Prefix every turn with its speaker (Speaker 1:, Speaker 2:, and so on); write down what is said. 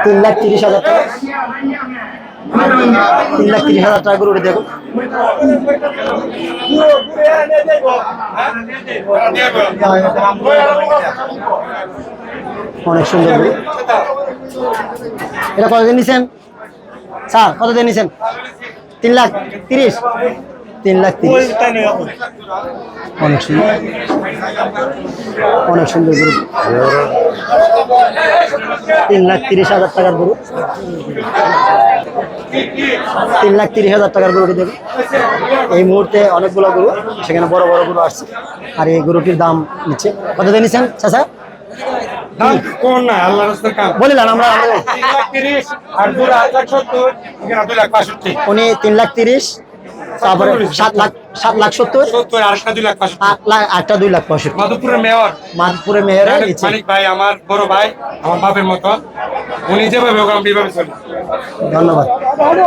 Speaker 1: 3,30,000 টাকা, 3,30,000 টাকা গরুটি দেখুন। অনেক সুন্দর গরু। এটা কতদিন নিছেন স্যার, কতদিন নিছেন? 3,30,000, 3,30,000। অনেক সুন্দর, অনেক সুন্দর গরু। 3,30,000 টাকার গরু, 3,30,000 টাকার গরুটি দেখুন। এই মুহূর্তে অনেকগুলো গরু, সেখানে বড় বড় গরু আসছে, আর এই গরুটির দাম নিচ্ছে। কত দিয়ে নিচ্ছেন চাচা? বলিলাম আমরা, উনি 3,30,000, তারপরে 7,70,000, 2,65,000। মাধবপুরের মেয়র
Speaker 2: মানিক ভাই আমার বড় ভাই, আমার বাপের মতো, উনি যেভাবে
Speaker 1: ধন্যবাদ।